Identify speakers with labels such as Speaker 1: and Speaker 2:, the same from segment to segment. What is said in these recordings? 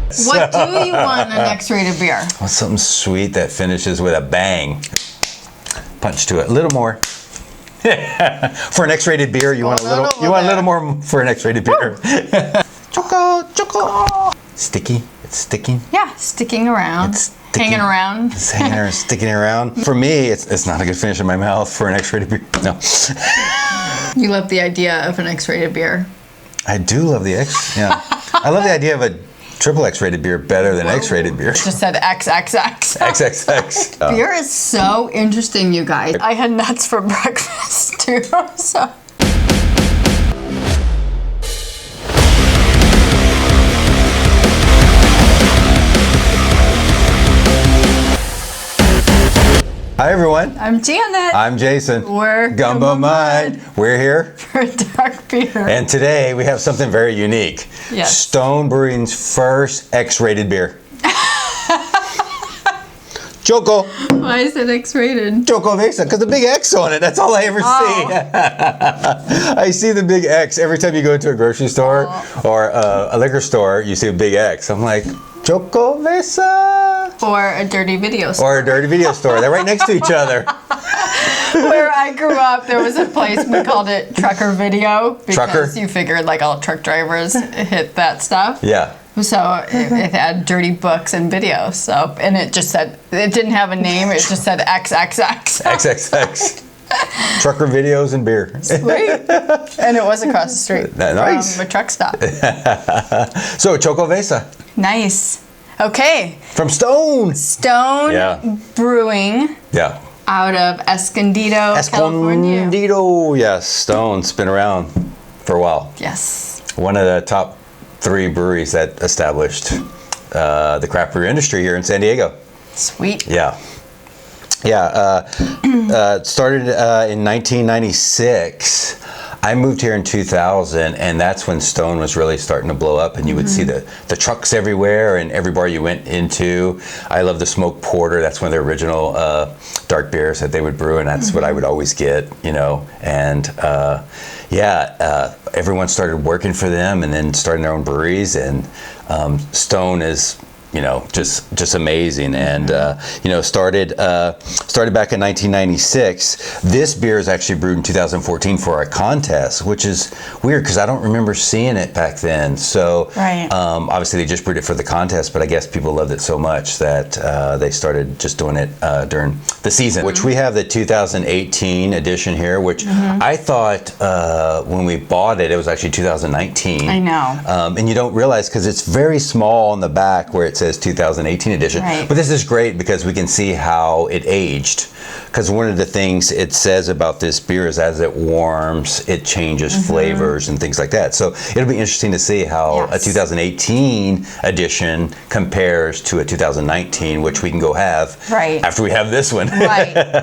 Speaker 1: What do you want in an X-rated beer?
Speaker 2: Want something sweet that finishes with a bang. Punch to it. A little more. For an X-rated beer, you want a little. You want a little more for an X-rated beer. Choco. Sticky. It's sticking.
Speaker 1: Yeah, sticking around.
Speaker 2: It's sticking.
Speaker 1: Hanging around.
Speaker 2: It's hanging there, sticking around. For me, it's not a good finish in my mouth for an X-rated beer. No.
Speaker 1: You love the idea of an X-rated beer.
Speaker 2: I do love the X. Yeah. I love the idea of a triple X-rated beer better than X-rated beer.
Speaker 1: Just said XXX.
Speaker 2: XXX.
Speaker 1: Beer is so interesting, you guys. I had nuts for breakfast too, so.
Speaker 2: Hi everyone.
Speaker 1: I'm Janet.
Speaker 2: I'm Jason.
Speaker 1: We're
Speaker 2: Gumbo Mud. We're here
Speaker 1: for dark beer.
Speaker 2: And today we have something very unique.
Speaker 1: Yes.
Speaker 2: Stone Brewing's first X-rated beer. Choco.
Speaker 1: Why is it X-rated?
Speaker 2: Xocoveza, because the big X on it. That's all I ever see. I see the big X every time you go to a grocery store or a liquor store. You see a big X. I'm like, Xocoveza.
Speaker 1: Or a dirty video store.
Speaker 2: Or a dirty video store. They're right next to each other.
Speaker 1: Where I grew up, there was a place, we called it Trucker Video. Because
Speaker 2: Trucker?
Speaker 1: you figured like all truck drivers hit that stuff.
Speaker 2: Yeah.
Speaker 1: So it had dirty books and videos. So, and it just said, it didn't have a name, it just said XXX.
Speaker 2: XXX. Trucker videos and beer.
Speaker 1: Sweet. And it was across the street
Speaker 2: nice.
Speaker 1: from a truck stop.
Speaker 2: So, Xocoveza.
Speaker 1: Nice. Okay.
Speaker 2: From Stone.
Speaker 1: Stone Brewing.
Speaker 2: Yeah.
Speaker 1: Out of Escondido, California.
Speaker 2: Escondido, yes. Stone's been around for a while.
Speaker 1: Yes.
Speaker 2: One of the top 3 breweries that established the craft brew industry here in San Diego.
Speaker 1: Sweet.
Speaker 2: Yeah. Yeah. Started in 1996. I moved here in 2000, and that's when Stone was really starting to blow up, and you would see the trucks everywhere, and every bar you went into. I love the smoked porter. That's one of the original dark beers that they would brew, and that's what I would always get, you know. And everyone started working for them, and then starting their own breweries. And Stone is, you know, just amazing, and you know, started back in 1996. This beer is actually brewed in 2014 for a contest, which is weird because I don't remember seeing it back then. So obviously they just brewed it for the contest, but I guess people loved it so much that they started just doing it during the season. Which we have the 2018 edition here, which I thought when we bought it, it was actually 2019.
Speaker 1: I know.
Speaker 2: And you don't realize because it's very small on the back where it says 2018 edition. But this is great because we can see how it aged. Because one of the things it says about this beer is as it warms, it changes flavors and things like that. So it'll be interesting to see how a 2018 edition compares to a 2019, which we can go have after we have this one.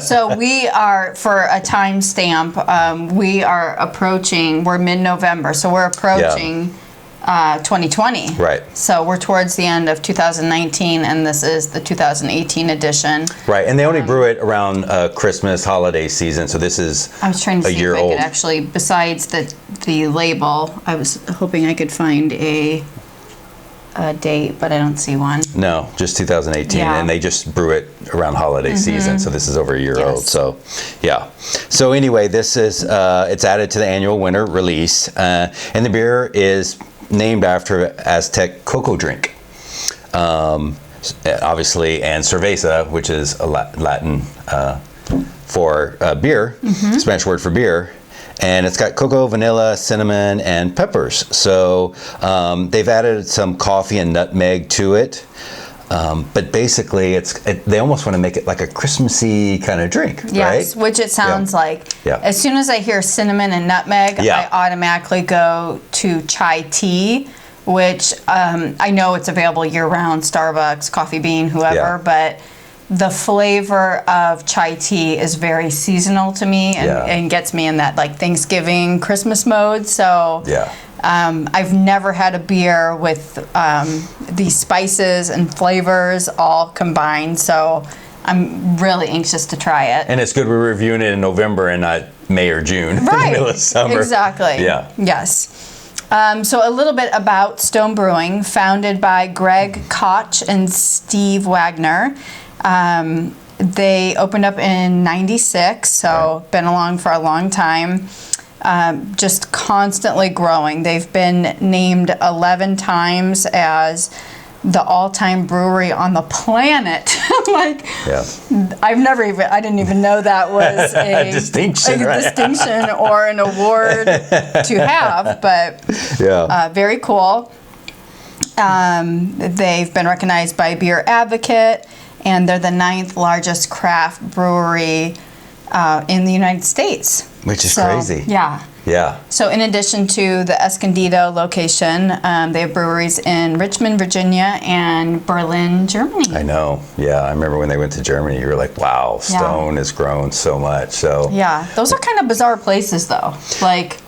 Speaker 1: So we are, for a timestamp, we are approaching, we're mid-November, so we're approaching 2020. So we're towards the end of 2019, and this is the 2018 edition.
Speaker 2: And they only brew it around Christmas holiday season, so this is
Speaker 1: I was trying to see if I could actually, besides the label, I was hoping I could find a date, but I don't see one.
Speaker 2: No, just 2018, and they just brew it around holiday season, so this is over a year old. So, yeah. So anyway, this is it's added to the annual winter release, and the beer is named after Aztec cocoa drink, obviously, and cerveza, which is a Latin for beer, Spanish word for beer. And it's got cocoa, vanilla, cinnamon, and peppers. So they've added some coffee and nutmeg to it. But basically, they almost want to make it like a Christmassy kind of drink, right?
Speaker 1: Which it sounds like. As soon as I hear cinnamon and nutmeg, I automatically go to chai tea, which I know it's available year-round, Starbucks, Coffee Bean, whoever, but the flavor of chai tea is very seasonal to me and gets me in that like Thanksgiving, Christmas mode. So I've never had a beer with these spices and flavors all combined. So I'm really anxious to try it.
Speaker 2: And it's good we're reviewing it in November and not May or June, in the middle of summer.
Speaker 1: Exactly.
Speaker 2: Yeah.
Speaker 1: Yes. So a little bit about Stone Brewing, founded by Greg Koch and Steve Wagner. They opened up in '96, so been along for a long time. Just constantly growing. They've been named 11 times as the all-time brewery on the planet. I didn't even know that was a
Speaker 2: distinction,
Speaker 1: distinction or an award to have, but very cool. They've been recognized by Beer Advocate, and they're the 9th largest craft brewery in the United States.
Speaker 2: Which is crazy.
Speaker 1: Yeah. So in addition to the Escondido location, they have breweries in Richmond, Virginia, and Berlin, Germany.
Speaker 2: I know. Yeah, I remember when they went to Germany, you were like, wow, Stone has grown so much. So
Speaker 1: yeah, those are kind of bizarre places, though. Like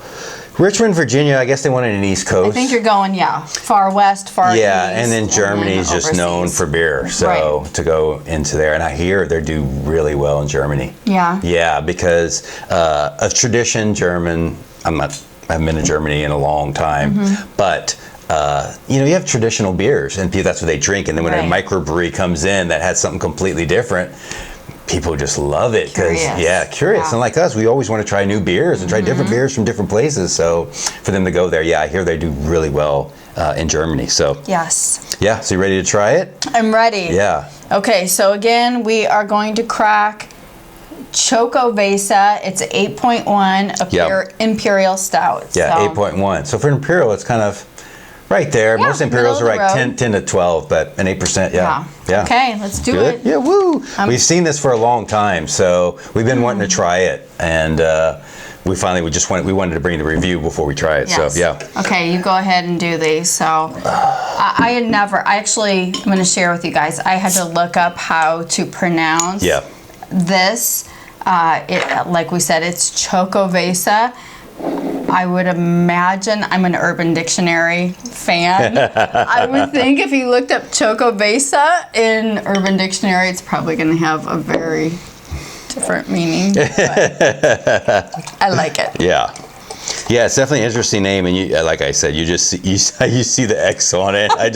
Speaker 2: Richmond, Virginia, I guess they wanted an East Coast.
Speaker 1: I think you're going, far west, far east.
Speaker 2: Yeah, and then Germany is just known for beer. So to go into there, and I hear they do really well in Germany.
Speaker 1: Yeah.
Speaker 2: Yeah, because of tradition, German. I haven't been to Germany in a long time, but you have traditional beers, and that's what they drink. And then when a microbrewery comes in that has something completely different, people just love it because curious. And like us, we always want to try new beers and try different beers from different places. So for them to go there, I hear they do really well in Germany. So
Speaker 1: yes.
Speaker 2: Yeah. So you ready to try it?
Speaker 1: I'm ready.
Speaker 2: Yeah.
Speaker 1: Okay. So again, we are going to crack Xocoveza. It's 8.1 Imperial Stout.
Speaker 2: Yeah, 8.1. So for Imperial, it's kind of right there. Most Imperials are like 10 to 12, but an 8%, yeah.
Speaker 1: Okay, let's do it.
Speaker 2: Yeah, woo. We've seen this for a long time, so we've been wanting to try it, and we wanted to bring the review before we try it.
Speaker 1: Yes.
Speaker 2: So yeah.
Speaker 1: Okay, you go ahead and do these. So I'm going to share with you guys. I had to look up how to pronounce this. Like we said, it's Xocoveza. I would imagine, I'm an Urban Dictionary fan. I would think if you looked up Xocoveza in Urban Dictionary, it's probably going to have a very different meaning. But I like it.
Speaker 2: Yeah. Yeah, it's definitely an interesting name, and you, like I said, you see the X on it. I'm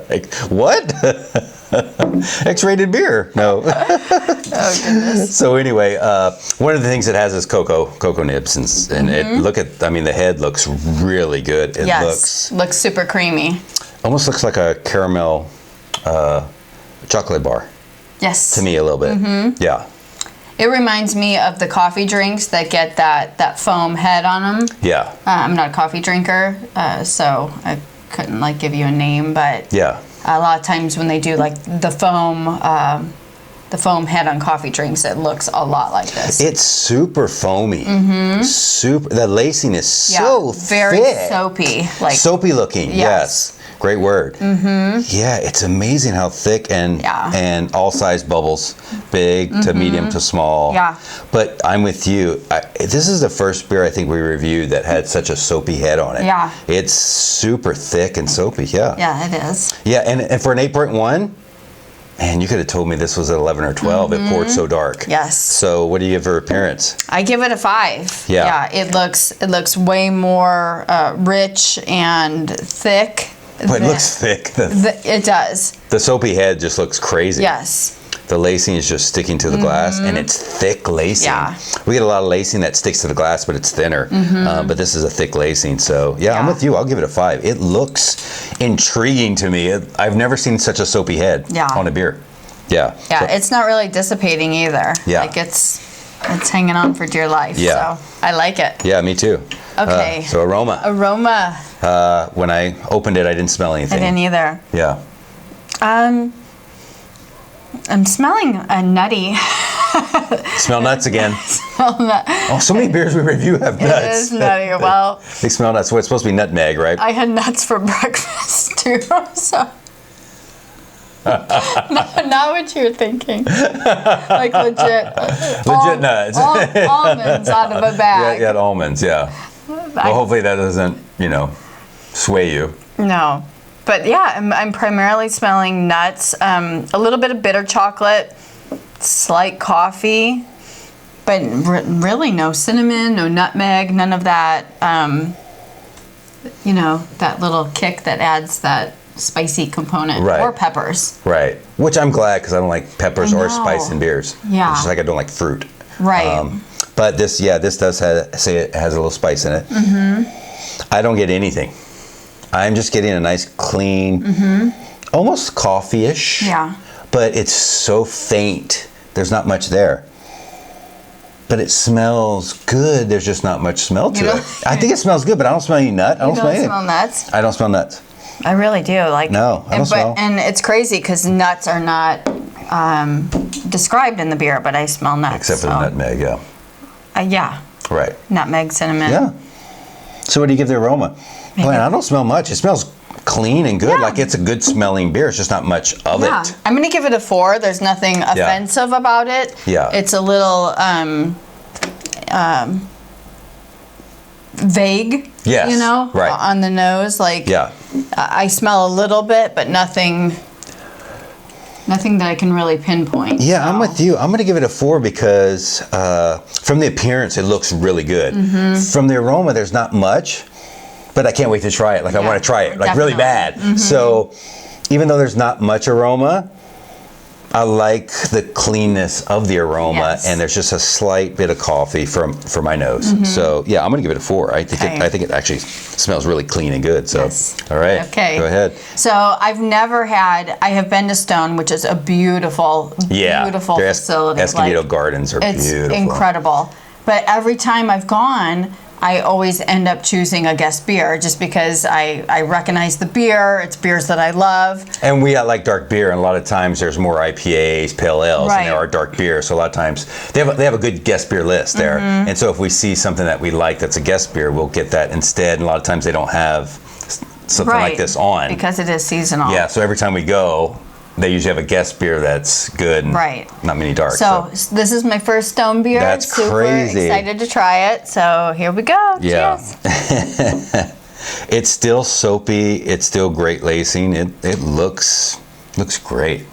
Speaker 2: like, what? X-rated beer? No.
Speaker 1: Oh goodness.
Speaker 2: So anyway, one of the things it has is cocoa nibs, and the head looks really good. It
Speaker 1: looks super creamy.
Speaker 2: Almost looks like a caramel chocolate bar.
Speaker 1: Yes.
Speaker 2: To me, a little bit. Yeah.
Speaker 1: It reminds me of the coffee drinks that get that foam head on them.
Speaker 2: Yeah.
Speaker 1: I'm not a coffee drinker, so I couldn't give you a name, but a lot of times when they do the foam head on coffee drinks, it looks a lot like this.
Speaker 2: It's super foamy. Super. The lacing is so
Speaker 1: very
Speaker 2: thick.
Speaker 1: Soapy.
Speaker 2: Soapy looking. Yes. Great word. Yeah, it's amazing how thick and all size bubbles, big to medium to small.
Speaker 1: Yeah.
Speaker 2: But I'm with you. This is the first beer I think we reviewed that had such a soapy head on it.
Speaker 1: Yeah.
Speaker 2: It's super thick and soapy. Yeah.
Speaker 1: Yeah, it is.
Speaker 2: Yeah, and for an 8.1, man, you could have told me this was at 11 or 12. It poured so dark.
Speaker 1: Yes.
Speaker 2: So what do you give for appearance?
Speaker 1: I give it a 5.
Speaker 2: Yeah.
Speaker 1: It looks way more rich and thick.
Speaker 2: But it looks thick.
Speaker 1: It does.
Speaker 2: The soapy head just looks crazy.
Speaker 1: Yes.
Speaker 2: The lacing is just sticking to the glass, and it's thick lacing.
Speaker 1: Yeah.
Speaker 2: We get a lot of lacing that sticks to the glass, but it's thinner. But this is a thick lacing. So, I'm with you. I'll give it a 5. It looks intriguing to me. I've never seen such a soapy head on a beer. Yeah.
Speaker 1: Yeah, so, it's not really dissipating either.
Speaker 2: Yeah.
Speaker 1: It's hanging on for dear life.
Speaker 2: Yeah.
Speaker 1: So, I like it.
Speaker 2: Yeah, me too.
Speaker 1: Okay.
Speaker 2: So, Aroma.
Speaker 1: Aroma.
Speaker 2: When I opened it, I didn't smell anything.
Speaker 1: I didn't either.
Speaker 2: Yeah.
Speaker 1: I'm smelling a nutty.
Speaker 2: Smell nuts again.
Speaker 1: Smell nut.
Speaker 2: Oh, so many beers we review have nuts.
Speaker 1: It is nutty. Well,
Speaker 2: they smell nuts. So it's supposed to be nutmeg, right?
Speaker 1: I had nuts for breakfast too. So not what you're thinking. Legit.
Speaker 2: Legit nuts.
Speaker 1: Almonds out of a bag.
Speaker 2: Yeah, almonds. Yeah. Well, hopefully that doesn't, sway you.
Speaker 1: No. But yeah, I'm primarily smelling nuts, a little bit of bitter chocolate, slight coffee, but really no cinnamon, no nutmeg, none of that you know, that little kick that adds that spicy component.
Speaker 2: Right.
Speaker 1: Or peppers.
Speaker 2: Right. Which I'm glad, because I don't like peppers or spice in beers.
Speaker 1: Yeah.
Speaker 2: It's just like I don't like fruit.
Speaker 1: Right.
Speaker 2: But this does say it has a little spice in it. I don't get anything. I'm just getting a nice clean, almost coffee-ish.
Speaker 1: Yeah.
Speaker 2: But it's so faint. There's not much there. But it smells good. There's just not much smell to it. I think it smells good, but I don't smell any nut. I don't smell anything.
Speaker 1: You don't smell nuts?
Speaker 2: I don't smell nuts.
Speaker 1: I really do. Like,
Speaker 2: no, I don't smell.
Speaker 1: And it's crazy because nuts are not described in the beer, but I smell nuts.
Speaker 2: Except for the nutmeg, yeah.
Speaker 1: Yeah.
Speaker 2: Right.
Speaker 1: Nutmeg, cinnamon.
Speaker 2: Yeah. So what do you give the aroma? Boy, I don't smell much. It smells clean and good. Yeah. Like it's a good smelling beer. It's just not much of it.
Speaker 1: I'm going to give it a 4. There's nothing offensive about it.
Speaker 2: Yeah.
Speaker 1: It's a little vague.
Speaker 2: Yes.
Speaker 1: You know?
Speaker 2: Right.
Speaker 1: On the nose. Like, I smell a little bit, but nothing that I can really pinpoint.
Speaker 2: Yeah,
Speaker 1: so.
Speaker 2: I'm with you. I'm going to give it a 4 because from the appearance, it looks really good. From the aroma, there's not much. But I can't wait to try it. Like, I want to try it, like, really bad. So, even though there's not much aroma, I like the cleanness of the aroma, and there's just a slight bit of coffee for my nose. So, yeah, I'm going to give it a 4. I think it actually smells really clean and good. So, all right, go ahead.
Speaker 1: So, I have been to Stone, which is a beautiful facility.
Speaker 2: Escondido Gardens are beautiful.
Speaker 1: It's incredible. But every time I've gone, I always end up choosing a guest beer just because I recognize the beer. It's beers that I love.
Speaker 2: And we like dark beer, and a lot of times there's more IPAs, pale ales, than there are dark beers. So a lot of times they have a good guest beer list there. And so if we see something that we like that's a guest beer, we'll get that instead. And a lot of times they don't have something like this on.
Speaker 1: Because it is seasonal.
Speaker 2: Yeah, so every time we go, they usually have a guest beer that's good and not many dark.
Speaker 1: So this is my first Stone beer.
Speaker 2: That's crazy.
Speaker 1: Super excited to try it. So here we go.
Speaker 2: Yeah.
Speaker 1: Cheers.
Speaker 2: It's still soapy. It's still great lacing. It looks great.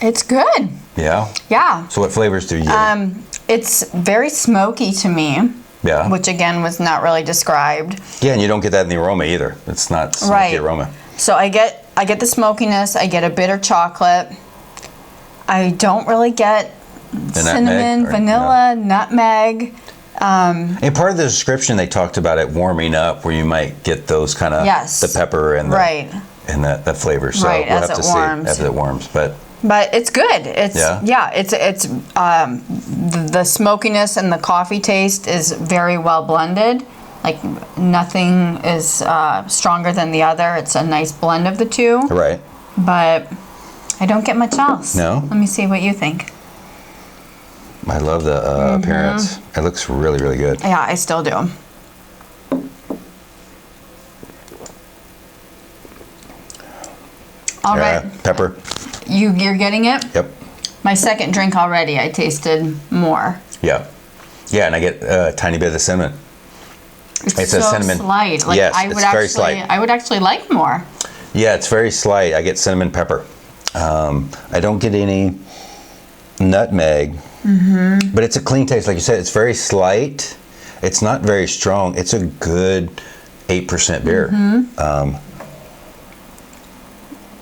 Speaker 1: It's good.
Speaker 2: Yeah?
Speaker 1: Yeah.
Speaker 2: So what flavors do you get?
Speaker 1: It's very smoky to me.
Speaker 2: Yeah.
Speaker 1: Which again was not really described.
Speaker 2: Yeah, and you don't get that in the aroma either. It's not smoky aroma.
Speaker 1: So I get the smokiness. I get a bitter chocolate. I don't really get cinnamon, vanilla, nutmeg.
Speaker 2: And part of the description they talked about it warming up, where you might get those kind of the pepper and the flavor. So we'll have to see as it warms. But
Speaker 1: it's good. It's it's the smokiness and the coffee taste is very well blended. Like nothing is stronger than the other. It's a nice blend of the two.
Speaker 2: Right.
Speaker 1: But I don't get much else.
Speaker 2: No?
Speaker 1: Let me see what you think.
Speaker 2: I love the appearance. It looks really, really good.
Speaker 1: Yeah, I still do. All right.
Speaker 2: Pepper.
Speaker 1: You're getting it?
Speaker 2: Yep.
Speaker 1: My second drink already, I tasted more.
Speaker 2: Yeah. Yeah, and I get a tiny bit of cinnamon.
Speaker 1: It's so cinnamon. Slight. Like,
Speaker 2: yes, it's very slight.
Speaker 1: I would actually like more.
Speaker 2: Yeah, it's very slight. I get cinnamon pepper. I don't get any nutmeg, but it's a clean taste. Like you said, it's very slight. It's not very strong. It's a good 8% beer.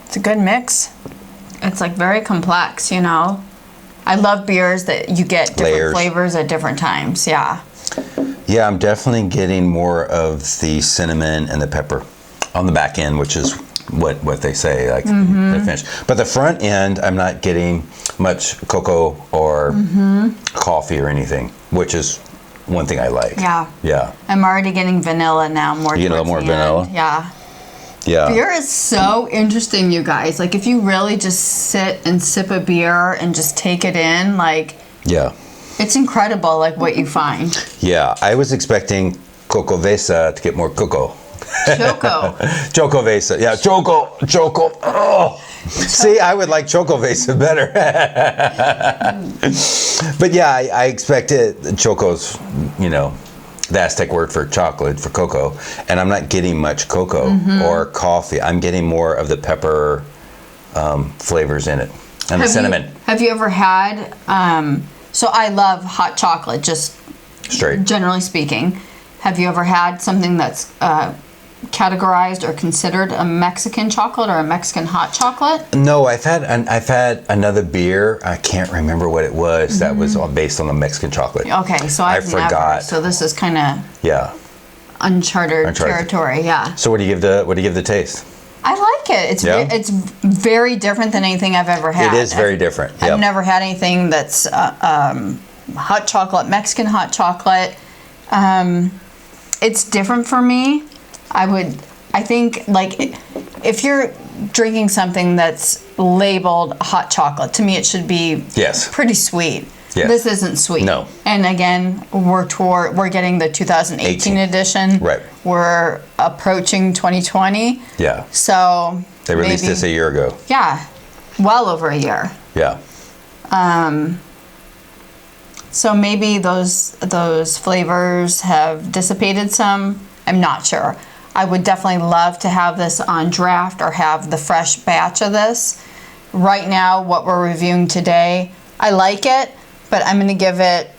Speaker 1: It's a good mix. It's like very complex, you know. I love beers that you get different flavors at different times. Yeah.
Speaker 2: Yeah, I'm definitely getting more of the cinnamon and the pepper on the back end, which is what they say, like the finish. But the front end, I'm not getting much cocoa or coffee or anything, which is one thing I like.
Speaker 1: Yeah.
Speaker 2: Yeah.
Speaker 1: I'm already getting vanilla now.
Speaker 2: You get a little more vanilla?
Speaker 1: Yeah.
Speaker 2: Yeah.
Speaker 1: Beer is so interesting, you guys. Like, if you really just sit and sip a beer and just take it in, like...
Speaker 2: Yeah.
Speaker 1: It's incredible, like, what you find.
Speaker 2: Yeah. I was expecting Xocoveza to get more cocoa.
Speaker 1: Xocoveza.
Speaker 2: Yeah, Choco. Oh. See, I would like Xocoveza better. But yeah, I expected Choco's, you know, the Aztec word for chocolate, for cocoa, and I'm not getting much cocoa or coffee. I'm getting more of the pepper flavors in it, and the cinnamon.
Speaker 1: Have you ever had, so I love hot chocolate, just
Speaker 2: straight,
Speaker 1: generally speaking. Have you ever had something that's categorized or considered a Mexican chocolate or a Mexican hot chocolate?
Speaker 2: No, I've had another beer. I can't remember what it was that was based on the Mexican chocolate.
Speaker 1: Okay, so I forgot. So this is kind of uncharted territory. Yeah.
Speaker 2: So what do you give the taste?
Speaker 1: I like it. It's very different than anything I've ever had.
Speaker 2: It is very different.
Speaker 1: I've never had anything that's hot chocolate, Mexican hot chocolate. It's different for me. I think like if you're drinking something that's labeled hot chocolate, to me it should be pretty sweet. Yes. This isn't sweet.
Speaker 2: No.
Speaker 1: And again, we're getting the 2018 edition.
Speaker 2: Right.
Speaker 1: We're approaching 2020.
Speaker 2: Yeah.
Speaker 1: So
Speaker 2: they released this a year ago.
Speaker 1: Yeah. Well over a year.
Speaker 2: Yeah.
Speaker 1: So maybe those flavors have dissipated some. I'm not sure. I would definitely love to have this on draft or have the fresh batch of this. Right now, what we're reviewing today, I like it, but I'm going to give it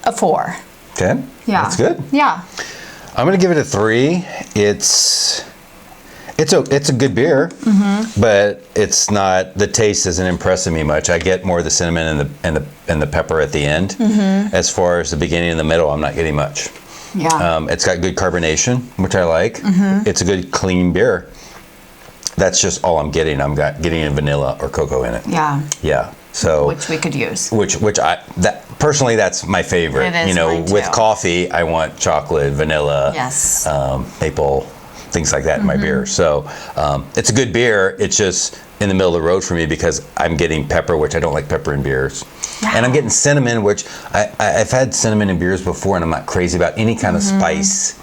Speaker 1: a 4.
Speaker 2: Okay.
Speaker 1: Yeah.
Speaker 2: That's good.
Speaker 1: Yeah.
Speaker 2: I'm going to give it a 3. It's a good beer, but it's not, the taste isn't impressing me much. I get more of the cinnamon and the pepper at the end. As far as the beginning and the middle, I'm not getting much.
Speaker 1: Yeah.
Speaker 2: It's got good carbonation, which I like. It's a good clean beer. That's just all I'm getting. I'm getting vanilla or cocoa in it.
Speaker 1: Yeah.
Speaker 2: Yeah. So
Speaker 1: which we could use.
Speaker 2: Personally, that's my favorite.
Speaker 1: It is mine too.
Speaker 2: With coffee, I want chocolate, vanilla, maple, things like that in my beer. So it's a good beer. It's just in the middle of the road for me because I'm getting pepper, which I don't like pepper in beers. Yeah. And I'm getting cinnamon, which I've had cinnamon in beers before, and I'm not crazy about any kind of spice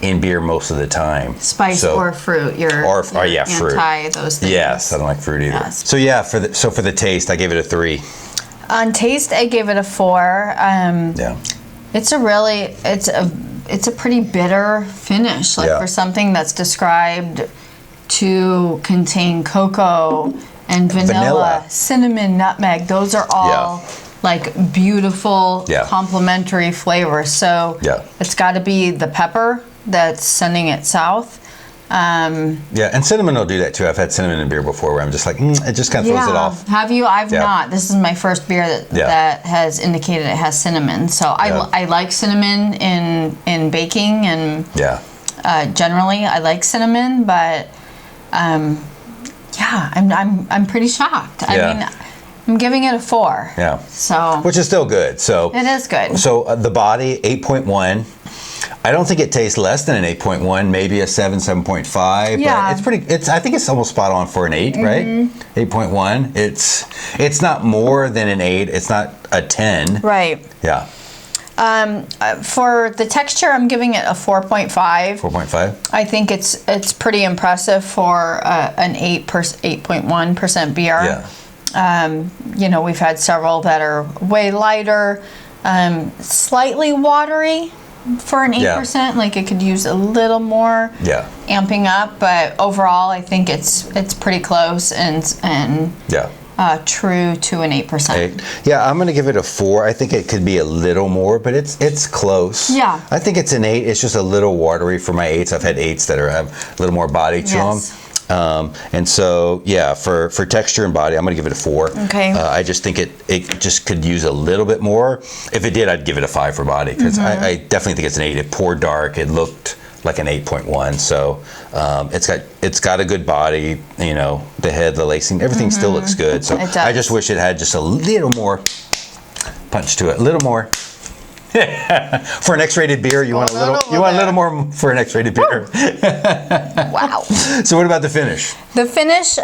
Speaker 2: in beer most of the time.
Speaker 1: Spice or fruit.
Speaker 2: Fruit.
Speaker 1: Anti those things.
Speaker 2: Yes, I don't like fruit either. Yes. So yeah, for the taste, I gave it a 3.
Speaker 1: On taste, I gave it a 4. It's a pretty bitter finish, for something that's described to contain cocoa and vanilla, cinnamon, nutmeg. Those are all like beautiful complementary flavors. So it's got to be the pepper that's sending it south.
Speaker 2: And cinnamon will do that too. I've had cinnamon in beer before where I'm just like, it just kind of throws it off.
Speaker 1: Have you? I've not. This is my first beer that has indicated it has cinnamon. So I like cinnamon in baking and generally I like cinnamon, but I'm pretty shocked. I mean, I'm giving it a 4.
Speaker 2: Yeah.
Speaker 1: So
Speaker 2: which is still good. So
Speaker 1: it is good.
Speaker 2: So the body 8.1. I don't think it tastes less than an 8.1, maybe a 7.5.
Speaker 1: Yeah.
Speaker 2: But it's pretty. I think it's almost spot on for an 8, right? 8.1. It's not more than an 8. It's not a 10.
Speaker 1: Right.
Speaker 2: Yeah.
Speaker 1: For the texture, I'm giving it a 4.5.
Speaker 2: 4.5.
Speaker 1: I think it's pretty impressive for an 8.1% beer. Yeah. We've had several that are way lighter, slightly watery for an 8%. Like it could use a little more amping up, but overall, I think it's pretty close and true to an 8%.
Speaker 2: Yeah, I'm going to give it a 4. I think it could be a little more, but it's close.
Speaker 1: Yeah.
Speaker 2: I think it's an 8. It's just a little watery for my 8s. I've had 8s that have a little more body to them. And so, for texture and body, I'm going to give it a 4.
Speaker 1: Okay.
Speaker 2: I just think it just could use a little bit more. If it did, I'd give it a 5 for body because I definitely think it's an 8. It poured dark. It looked like an 8.1. So it's got a good body. The head, the lacing, everything still looks good. So I just wish it had just a little more punch to it. A little more. For an X-rated beer, you want a little more for an X-rated beer.
Speaker 1: Wow.
Speaker 2: So what about the finish?
Speaker 1: The finish,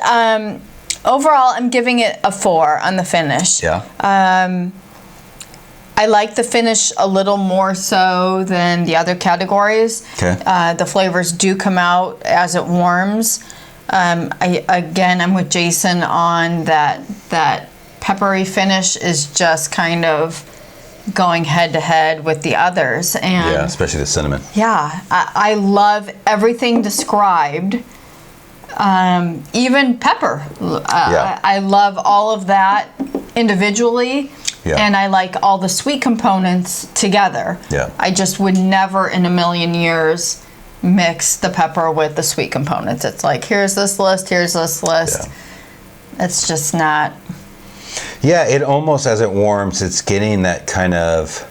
Speaker 1: overall, I'm giving it a 4 on the finish.
Speaker 2: Yeah.
Speaker 1: I like the finish a little more so than the other categories.
Speaker 2: Okay.
Speaker 1: The flavors do come out as it warms. I'm with Jason on that peppery finish is just kind of going head to head with the others, and
Speaker 2: especially the cinnamon.
Speaker 1: I love everything described, even pepper. I love all of that individually. And I like all the sweet components together.
Speaker 2: Yeah.
Speaker 1: I just would never in a million years mix the pepper with the sweet components. It's like, here's this list. Yeah. It's just not.
Speaker 2: Yeah, it almost, as it warms, it's getting that kind of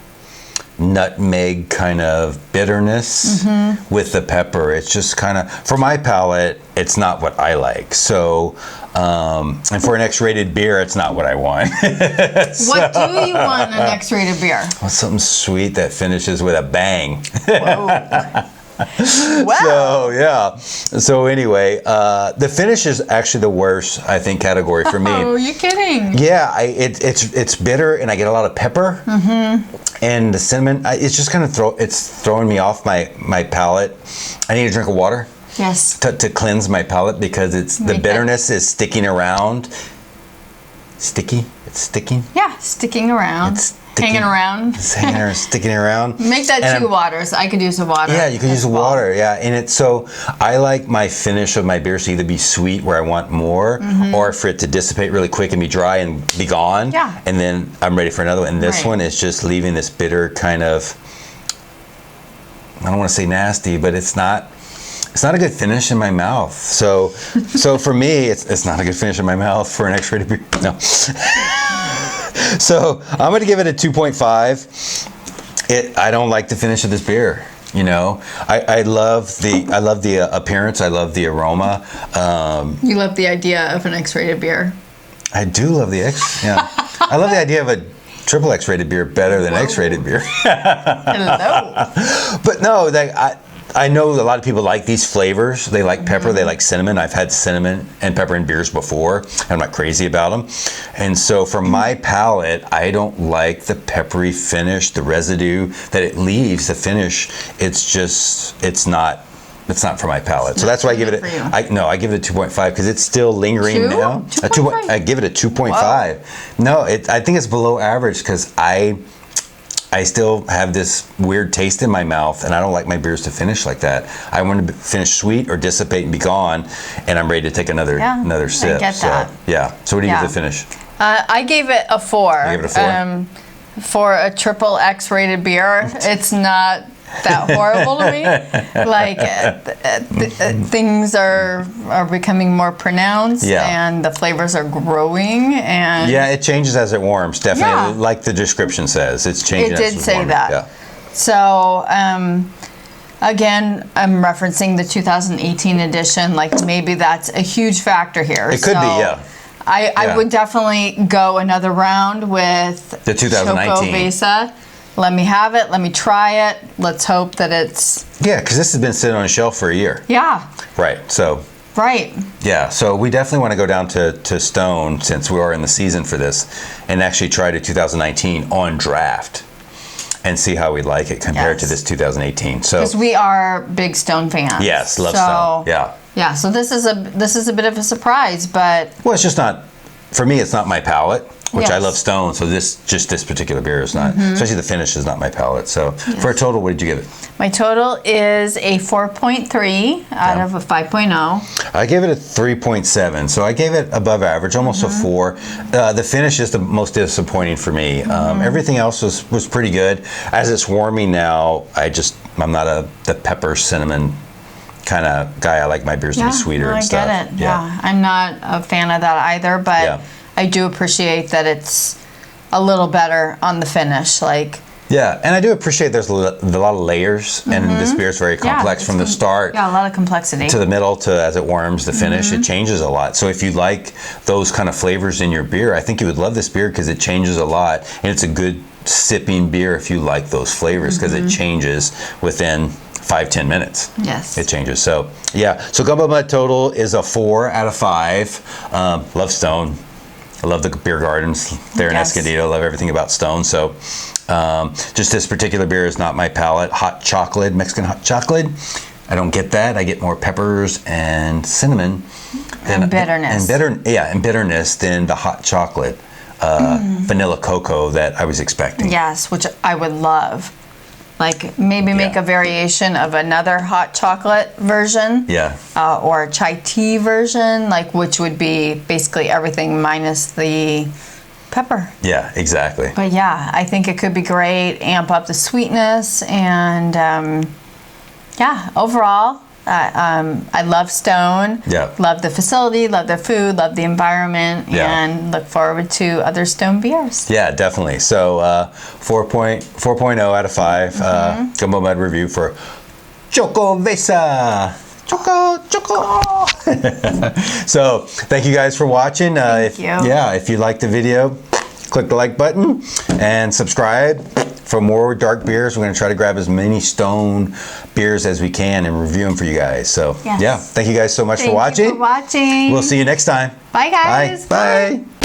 Speaker 2: nutmeg kind of bitterness with the pepper. It's just kind of, for my palate, it's not what I like. So, and for an X-rated beer, it's not what I want.
Speaker 1: What do you want in an X-rated beer?
Speaker 2: Well, something sweet that finishes with a bang.
Speaker 1: Whoa. Wow.
Speaker 2: So yeah. So anyway, the finish is actually the worst, I think, category for me.
Speaker 1: Oh, you kidding?
Speaker 2: Yeah, it's bitter, and I get a lot of pepper, and the cinnamon. It's just kind of throwing me off my palate. I need a drink of water.
Speaker 1: Yes.
Speaker 2: To cleanse my palate, because the bitterness is sticking around. Sticky? It's sticking?
Speaker 1: Yeah, sticking around.
Speaker 2: It's
Speaker 1: hanging around.
Speaker 2: It's hanging around, sticking around.
Speaker 1: Make that 2 waters. I could use the water.
Speaker 2: Yeah, you could use the water. Yeah, and so I like my finish of my beers to either be sweet, where I want more, or for it to dissipate really quick and be dry and be gone.
Speaker 1: Yeah.
Speaker 2: And then I'm ready for another one. And this one is just leaving this bitter kind of, I don't want to say nasty, but it's not a good finish in my mouth. So for me, it's not a good finish in my mouth for an X-rated beer. No. So I'm going to give it a 2.5. I don't like the finish of this beer. You know, I love the appearance. I love the aroma.
Speaker 1: You love the idea of an X-rated beer.
Speaker 2: I do love the X. Yeah, I love the idea of a triple X-rated beer better than X-rated beer.
Speaker 1: Hello.
Speaker 2: But no, I know a lot of people like these flavors. They like pepper, they like cinnamon. I've had cinnamon and pepper in beers before. I'm not crazy about them. And so for my palate, I don't like the peppery finish, the residue that it leaves, the finish. It's not for my palate. So that's why I give it I give it a 2.5 because it's still lingering now. I give it a 2.5. No, I think it's below average because I still have this weird taste in my mouth, and I don't like my beers to finish like that. I want to finish sweet or dissipate and be gone, and I'm ready to take another sip.
Speaker 1: I get that.
Speaker 2: Yeah. So what do you give the finish?
Speaker 1: I gave it a 4.
Speaker 2: You gave it a 4?
Speaker 1: For a triple X-rated beer, it's not that horrible to me. Like things are becoming more pronounced, and the flavors are growing, and
Speaker 2: it changes as it warms. Definitely, like the description says, it's changing.
Speaker 1: It did say that. Yeah. So again, I'm referencing the 2018 edition. Like maybe that's a huge factor here.
Speaker 2: It could be, yeah.
Speaker 1: I would definitely go another round with
Speaker 2: the 2019
Speaker 1: Xocoveza. Let me have it. Let me try it. Let's hope that it's...
Speaker 2: Yeah, because this has been sitting on a shelf for a year.
Speaker 1: Yeah.
Speaker 2: Right, so...
Speaker 1: Right.
Speaker 2: Yeah, so we definitely want to go down to Stone, since we are in the season for this, and actually try to 2019 on draft and see how we like it compared to this 2018. So
Speaker 1: because we are big Stone fans.
Speaker 2: Yes, love Stone. Yeah.
Speaker 1: Yeah, so this is a bit of a surprise, but...
Speaker 2: Well, it's just not... For me, it's not my palate. Which I love Stone, so this particular beer is not, especially the finish is not my palate. So for a total, what did you give it?
Speaker 1: My total is a 4.3 out of a 5.0.
Speaker 2: I gave it a 3.7, so I gave it above average, almost a 4. The finish is the most disappointing for me. Everything else was pretty good. As it's warming now, I'm not the pepper cinnamon kind of guy. I like my beers to be sweeter and stuff.
Speaker 1: I get it. Yeah, I'm not a fan of that either, but I do appreciate that it's a little better on the finish.
Speaker 2: Yeah, and I do appreciate there's a lot of layers, and this beer is very complex from the start.
Speaker 1: Yeah, a lot of complexity.
Speaker 2: To the middle, to as it warms, the finish, it changes a lot. So if you like those kind of flavors in your beer, I think you would love this beer because it changes a lot, and it's a good sipping beer if you like those flavors because it changes within 5-10 minutes.
Speaker 1: Yes.
Speaker 2: It changes. So, yeah. So Gumbo Mud total is a 4 out of 5. Love Stone. I love the beer gardens there in Escondido. I love everything about Stone. So just this particular beer is not my palate. Hot chocolate, Mexican hot chocolate. I don't get that. I get more peppers and cinnamon.
Speaker 1: And bitterness.
Speaker 2: And bitterness than the hot chocolate vanilla cocoa that I was expecting.
Speaker 1: Yes, which I would love. Maybe make a variation of another hot chocolate version.
Speaker 2: Yeah.
Speaker 1: Or a chai tea version, which would be basically everything minus the pepper.
Speaker 2: Yeah, exactly.
Speaker 1: But yeah, I think it could be great. Amp up the sweetness, and yeah, overall, I love Stone.
Speaker 2: Yeah.
Speaker 1: Love the facility, love the food, love the environment, and look forward to other Stone beers.
Speaker 2: Yeah, definitely. So 4.0 out of 5 Gumbo Mud review for Xocoveza. Choco. So thank you guys for watching.
Speaker 1: Thank you.
Speaker 2: Yeah, if you liked the video, click the like button and subscribe for more dark beers. We're going to try to grab as many Stone beers as we can and review them for you guys. So yeah, thank you guys so much for watching.
Speaker 1: Thank you for watching.
Speaker 2: We'll see you next time.
Speaker 1: Bye, guys.
Speaker 2: Bye. Bye.